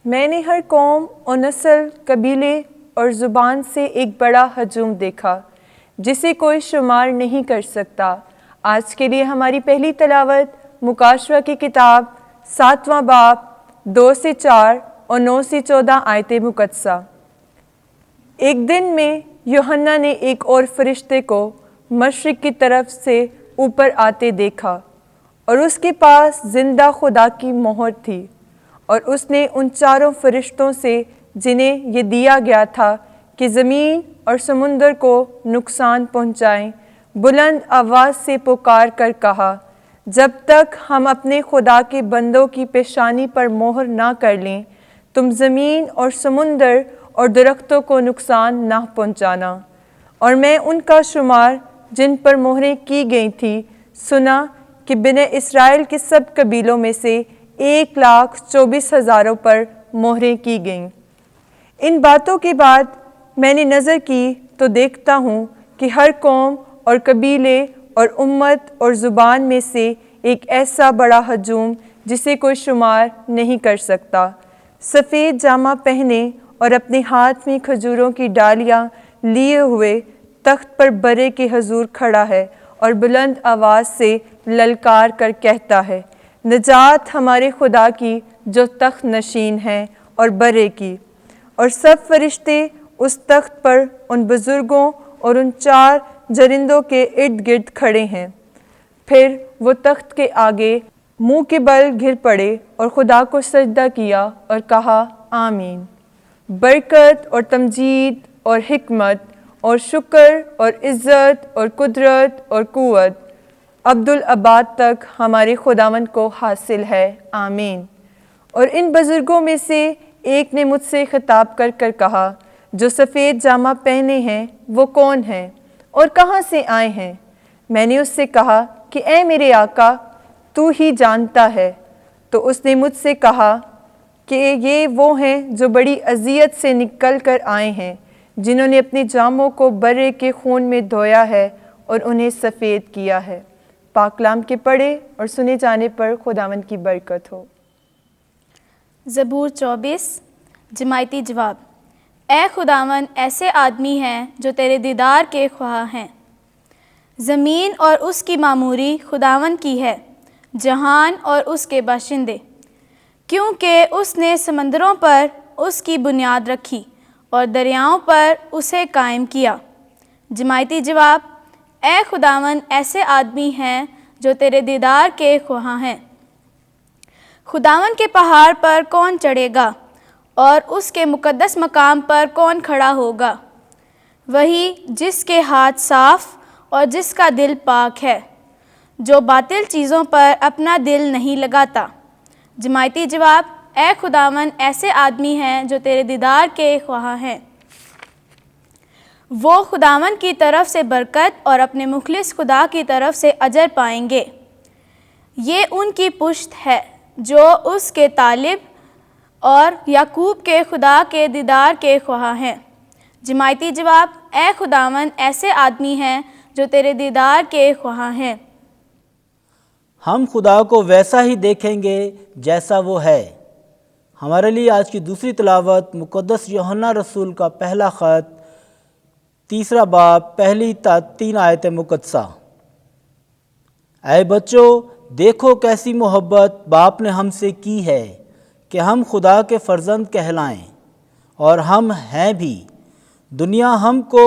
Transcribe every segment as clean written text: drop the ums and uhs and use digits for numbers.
میں نے ہر قوم اور نسل، قبیلے اور زبان سے ایک بڑا ہجوم دیکھا جسے کوئی شمار نہیں کر سکتا۔ آج کے لیے ہماری پہلی تلاوت مکاشوہ کی کتاب 7واں باب 2 سے 4 اور 9 سے 14 آیت مقدسہ۔ ایک دن میں یوحنا نے ایک اور فرشتے کو مشرق کی طرف سے اوپر آتے دیکھا، اور اس کے پاس زندہ خدا کی مہر تھی، اور اس نے ان 4 فرشتوں سے جنہیں یہ دیا گیا تھا کہ زمین اور سمندر کو نقصان پہنچائیں، بلند آواز سے پکار کر کہا، جب تک ہم اپنے خدا کے بندوں کی پیشانی پر مہر نہ کر لیں، تم زمین اور سمندر اور درختوں کو نقصان نہ پہنچانا۔ اور میں ان کا شمار جن پر مہریں کی گئی تھیں سنا کہ بنی اسرائیل کے سب قبیلوں میں سے 1,24,000 پر مہریں کی گئیں۔ ان باتوں کے بعد میں نے نظر کی تو دیکھتا ہوں کہ ہر قوم اور قبیلے اور امت اور زبان میں سے ایک ایسا بڑا ہجوم جسے کوئی شمار نہیں کر سکتا، سفید جامہ پہنے اور اپنے ہاتھ میں کھجوروں کی ڈالیاں لیے ہوئے تخت پر برے کے حضور کھڑا ہے، اور بلند آواز سے للکار کر کہتا ہے، نجات ہمارے خدا کی جو تخت نشین ہے اور برے کی۔ اور سب فرشتے اس تخت پر ان بزرگوں اور ان 4 جرندوں کے ارد گرد کھڑے ہیں۔ پھر وہ تخت کے آگے منہ کے بل گر پڑے اور خدا کو سجدہ کیا اور کہا، آمین۔ برکت اور تمجید اور حکمت اور شکر اور عزت اور قدرت اور قوت ابدالآباد تک ہمارے خداوند کو حاصل ہے، آمین۔ اور ان بزرگوں میں سے ایک نے مجھ سے خطاب کر کر کہا، جو سفید جامہ پہنے ہیں وہ کون ہیں اور کہاں سے آئے ہیں؟ میں نے اس سے کہا کہ اے میرے آقا، تو ہی جانتا ہے۔ تو اس نے مجھ سے کہا کہ یہ وہ ہیں جو بڑی اذیت سے نکل کر آئے ہیں، جنہوں نے اپنے جاموں کو برے کے خون میں دھویا ہے اور انہیں سفید کیا ہے۔ پاک کلام کے پڑھے اور سنے جانے پر خداوند کی برکت ہو۔ زبور 24 جماعتی جواب۔ اے خداوند، ایسے آدمی ہیں جو تیرے دیدار کے خواہاں ہیں۔ زمین اور اس کی معموری خداوند کی ہے، جہان اور اس کے باشندے، کیونکہ اس نے سمندروں پر اس کی بنیاد رکھی اور دریاؤں پر اسے قائم کیا۔ جماعتی جواب۔ اے خداوند، ایسے آدمی ہیں جو تیرے دیدار کے خواہاں ہیں۔ خداوند کے پہاڑ پر کون چڑھے گا اور اس کے مقدس مقام پر کون کھڑا ہوگا؟ وہی جس کے ہاتھ صاف اور جس کا دل پاک ہے، جو باطل چیزوں پر اپنا دل نہیں لگاتا۔ جماعتی جواب۔ اے خداوند، ایسے آدمی ہیں جو تیرے دیدار کے خواہاں ہیں۔ وہ خداوند کی طرف سے برکت اور اپنے مخلص خدا کی طرف سے اجر پائیں گے۔ یہ ان کی پشت ہے جو اس کے طالب اور یعقوب کے خدا کے دیدار کے خواہاں ہیں۔ جماعتی جواب۔ اے خداوند، ایسے آدمی ہیں جو تیرے دیدار کے خواہاں ہیں۔ ہم خدا کو ویسا ہی دیکھیں گے جیسا وہ ہے۔ ہمارے لیے آج کی دوسری تلاوت مقدس یوحنا رسول کا پہلا خط 3 باب پہلی تا 3 آیت مقدسہ۔ اے بچوں، دیکھو کیسی محبت باپ نے ہم سے کی ہے کہ ہم خدا کے فرزند کہلائیں، اور ہم ہیں بھی۔ دنیا ہم کو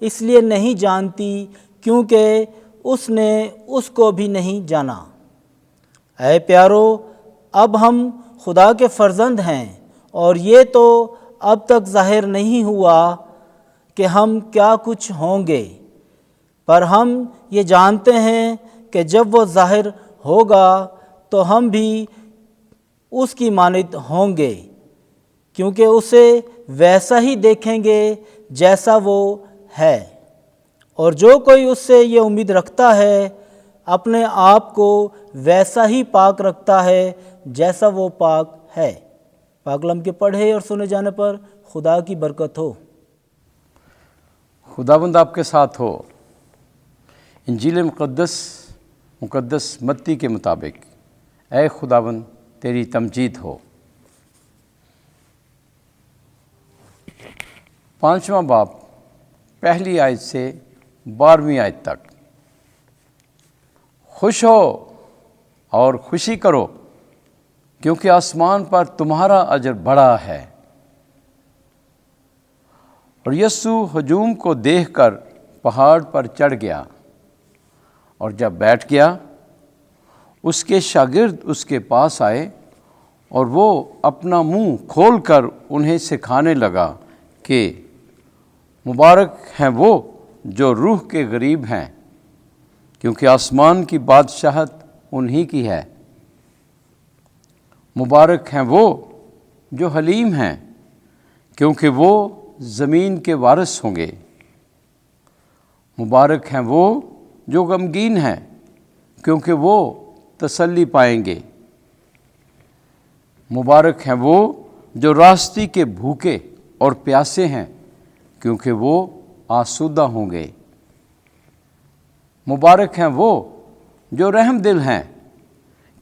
اس لیے نہیں جانتی کیونکہ اس نے اس کو بھی نہیں جانا۔ اے پیارو، اب ہم خدا کے فرزند ہیں، اور یہ تو اب تک ظاہر نہیں ہوا کہ ہم کیا کچھ ہوں گے، پر ہم یہ جانتے ہیں کہ جب وہ ظاہر ہوگا تو ہم بھی اس کی مانند ہوں گے، کیونکہ اسے ویسا ہی دیکھیں گے جیسا وہ ہے۔ اور جو کوئی اس سے یہ امید رکھتا ہے اپنے آپ کو ویسا ہی پاک رکھتا ہے جیسا وہ پاک ہے۔ پاک کلام کے پڑھے اور سنے جانے پر خدا کی برکت ہو۔ خداوند آپ کے ساتھ ہو۔ انجیل مقدس متی کے مطابق اے خداوند تیری تمجید ہو۔ 5واں باب پہلی آیت سے 12ویں آیت تک۔ خوش ہو اور خوشی کرو کیونکہ آسمان پر تمہارا اجر بڑا ہے۔ اور یسوع ہجوم کو دیکھ کر پہاڑ پر چڑھ گیا، اور جب بیٹھ گیا اس کے شاگرد اس کے پاس آئے، اور وہ اپنا منہ کھول کر انہیں سکھانے لگا کہ مبارک ہیں وہ جو روح کے غریب ہیں، کیونکہ آسمان کی بادشاہت انہی کی ہے۔ مبارک ہیں وہ جو حلیم ہیں، کیونکہ وہ زمین کے وارث ہوں گے۔ مبارک ہیں وہ جو غمگین ہیں، کیونکہ وہ تسلی پائیں گے۔ مبارک ہیں وہ جو راستی کے بھوکے اور پیاسے ہیں، کیونکہ وہ آسودہ ہوں گے۔ مبارک ہیں وہ جو رحم دل ہیں،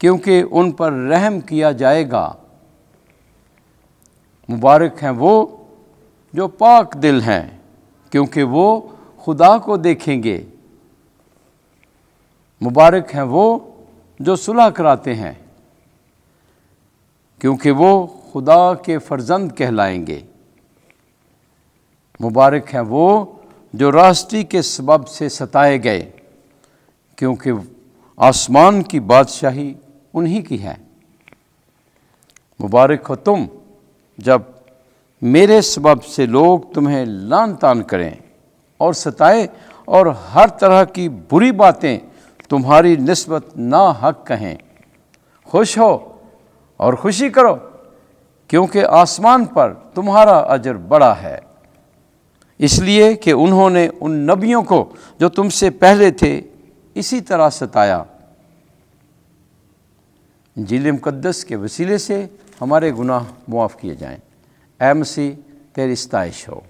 کیونکہ ان پر رحم کیا جائے گا۔ مبارک ہیں وہ جو پاک دل ہیں، کیونکہ وہ خدا کو دیکھیں گے۔ مبارک ہیں وہ جو صلح کراتے ہیں، کیونکہ وہ خدا کے فرزند کہلائیں گے۔ مبارک ہیں وہ جو راستی کے سبب سے ستائے گئے، کیونکہ آسمان کی بادشاہی انہی کی ہے۔ مبارک ہو تم جب میرے سبب سے لوگ تمہیں لعن طعن کریں اور ستائیں اور ہر طرح کی بری باتیں تمہاری نسبت ناحق کہیں۔ خوش ہو اور خوشی کرو کیونکہ آسمان پر تمہارا اجر بڑا ہے، اس لیے کہ انہوں نے ان نبیوں کو جو تم سے پہلے تھے اسی طرح ستایا۔ انجیل مقدس کے وسیلے سے ہمارے گناہ معاف کیے جائیں۔ اے مسیح تیری ستائش ہو۔